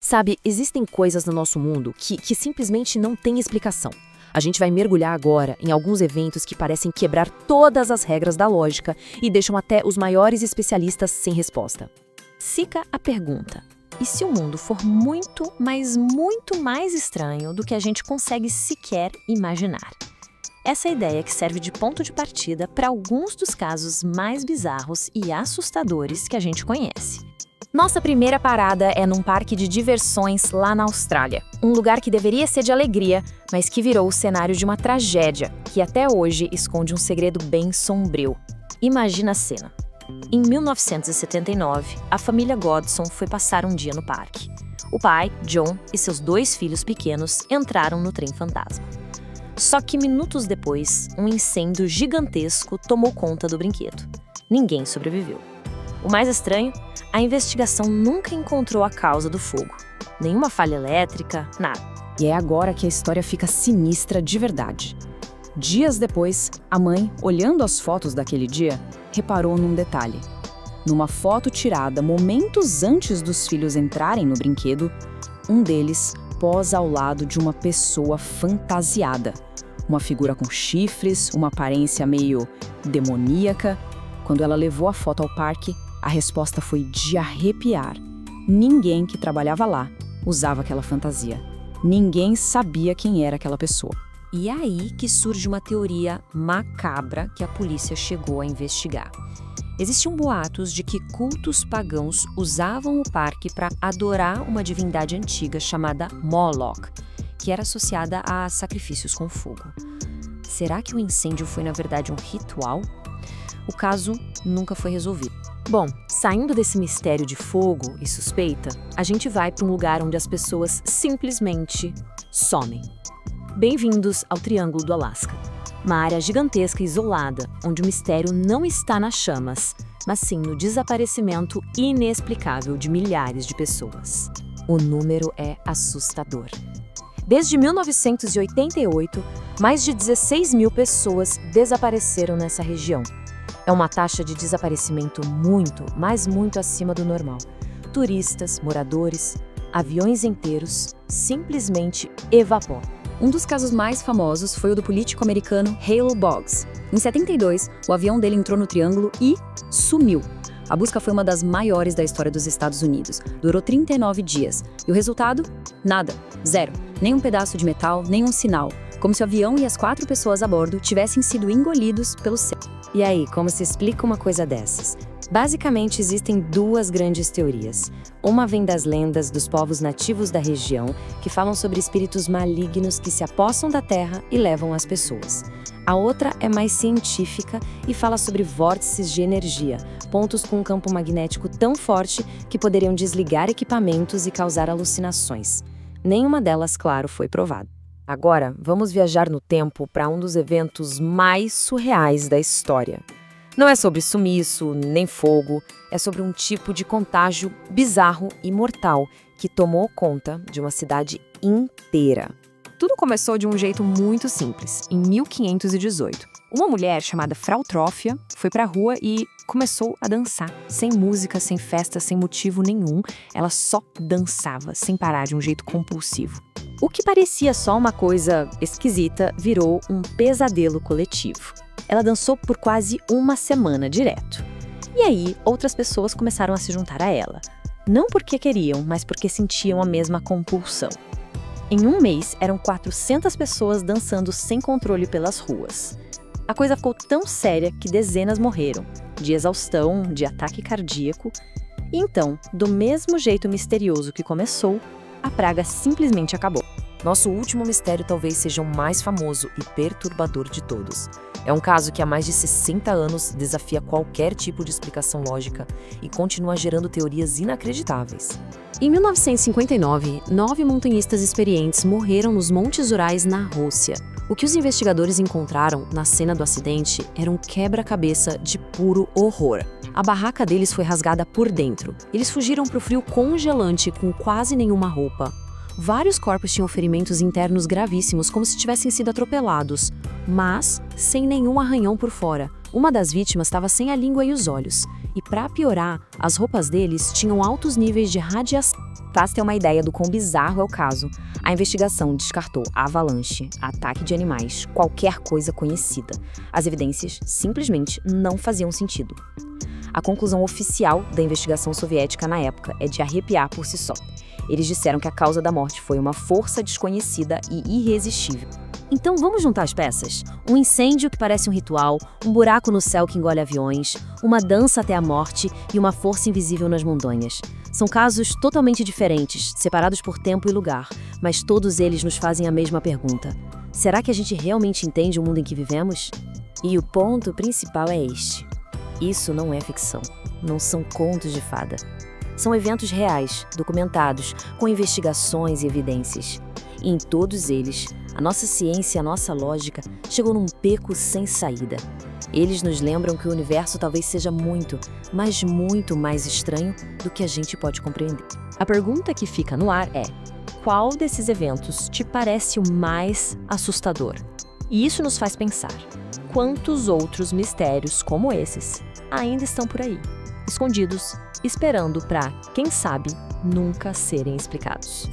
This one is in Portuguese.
Sabe, existem coisas no nosso mundo que simplesmente não têm explicação. A gente vai mergulhar agora em alguns eventos que parecem quebrar todas as regras da lógica e deixam até os maiores especialistas sem resposta. Fica a pergunta: e se o mundo for muito, mas muito mais estranho do que a gente consegue sequer imaginar? Essa é a ideia que serve de ponto de partida para alguns dos casos mais bizarros e assustadores que a gente conhece. Nossa primeira parada é num parque de diversões lá na Austrália. Um lugar que deveria ser de alegria, mas que virou o cenário de uma tragédia, que até hoje esconde um segredo bem sombrio. Imagina a cena. Em 1979, a família Godson foi passar um dia no parque. O pai, John, e seus 2 filhos pequenos entraram no trem fantasma. Só que minutos depois, um incêndio gigantesco tomou conta do brinquedo. Ninguém sobreviveu. O mais estranho, a investigação nunca encontrou a causa do fogo. Nenhuma falha elétrica, nada. E é agora que a história fica sinistra de verdade. Dias depois, a mãe, olhando as fotos daquele dia, reparou num detalhe. Numa foto tirada momentos antes dos filhos entrarem no brinquedo, um deles posa ao lado de uma pessoa fantasiada. Uma figura com chifres, uma aparência meio demoníaca. Quando ela levou a foto ao parque, a resposta foi de arrepiar. Ninguém que trabalhava lá usava aquela fantasia. Ninguém sabia quem era aquela pessoa. E é aí que surge uma teoria macabra que a polícia chegou a investigar. Existiam boatos de que cultos pagãos usavam o parque para adorar uma divindade antiga chamada Moloch, que era associada a sacrifícios com fogo. Será que o incêndio foi, na verdade, um ritual? O caso nunca foi resolvido. Bom, saindo desse mistério de fogo e suspeita, a gente vai para um lugar onde as pessoas simplesmente somem. Bem-vindos ao Triângulo do Alasca, uma área gigantesca e isolada, onde o mistério não está nas chamas, mas sim no desaparecimento inexplicável de milhares de pessoas. O número é assustador. Desde 1988, mais de 16 mil pessoas desapareceram nessa região. É uma taxa de desaparecimento muito, mas muito acima do normal. Turistas, moradores, aviões inteiros simplesmente evaporam. Um dos casos mais famosos foi o do político americano Hale Boggs. Em 72, o avião dele entrou no Triângulo e sumiu. A busca foi uma das maiores da história dos Estados Unidos. Durou 39 dias. E o resultado? Nada. Zero. Nem um pedaço de metal, nem um sinal. Como se o avião e as 4 pessoas a bordo tivessem sido engolidos pelo céu. E aí, como se explica uma coisa dessas? Basicamente, existem 2 grandes teorias. Uma vem das lendas dos povos nativos da região, que falam sobre espíritos malignos que se apossam da terra e levam as pessoas. A outra é mais científica e fala sobre vórtices de energia, pontos com um campo magnético tão forte que poderiam desligar equipamentos e causar alucinações. Nenhuma delas, claro, foi provada. Agora, vamos viajar no tempo para um dos eventos mais surreais da história. Não é sobre sumiço, nem fogo, é sobre um tipo de contágio bizarro e mortal que tomou conta de uma cidade inteira. Tudo começou de um jeito muito simples, em 1518. Uma mulher chamada Frau Trófia foi para a rua e começou a dançar, sem música, sem festa, sem motivo nenhum. Ela só dançava, sem parar, de um jeito compulsivo. O que parecia só uma coisa esquisita virou um pesadelo coletivo. Ela dançou por quase uma semana direto. E aí, outras pessoas começaram a se juntar a ela. Não porque queriam, mas porque sentiam a mesma compulsão. Em um mês, eram 400 pessoas dançando sem controle pelas ruas. A coisa ficou tão séria que dezenas morreram, de exaustão, de ataque cardíaco. E então, do mesmo jeito misterioso que começou, a praga simplesmente acabou. Nosso último mistério talvez seja o mais famoso e perturbador de todos. É um caso que há mais de 60 anos desafia qualquer tipo de explicação lógica e continua gerando teorias inacreditáveis. Em 1959, 9 montanhistas experientes morreram nos Montes Urais, na Rússia. O que os investigadores encontraram na cena do acidente era um quebra-cabeça de puro horror. A barraca deles foi rasgada por dentro. Eles fugiram para o frio congelante com quase nenhuma roupa. Vários corpos tinham ferimentos internos gravíssimos, como se tivessem sido atropelados, mas sem nenhum arranhão por fora. Uma das vítimas estava sem a língua e os olhos. E para piorar, as roupas deles tinham altos níveis de radiação. Para se ter uma ideia do quão bizarro é o caso, a investigação descartou avalanche, ataque de animais, qualquer coisa conhecida. As evidências simplesmente não faziam sentido. A conclusão oficial da investigação soviética na época é de arrepiar por si só. Eles disseram que a causa da morte foi uma força desconhecida e irresistível. Então vamos juntar as peças? Um incêndio que parece um ritual, um buraco no céu que engole aviões, uma dança até a morte e uma força invisível nas montanhas. São casos totalmente diferentes, separados por tempo e lugar, mas todos eles nos fazem a mesma pergunta. Será que a gente realmente entende o mundo em que vivemos? E o ponto principal é este. Isso não é ficção, não são contos de fada. São eventos reais, documentados, com investigações e evidências. E em todos eles, a nossa ciência e a nossa lógica chegou num beco sem saída. Eles nos lembram que o universo talvez seja muito, mas muito mais estranho do que a gente pode compreender. A pergunta que fica no ar é: qual desses eventos te parece o mais assustador? E isso nos faz pensar: quantos outros mistérios como esses ainda estão por aí, escondidos, esperando para, quem sabe, nunca serem explicados?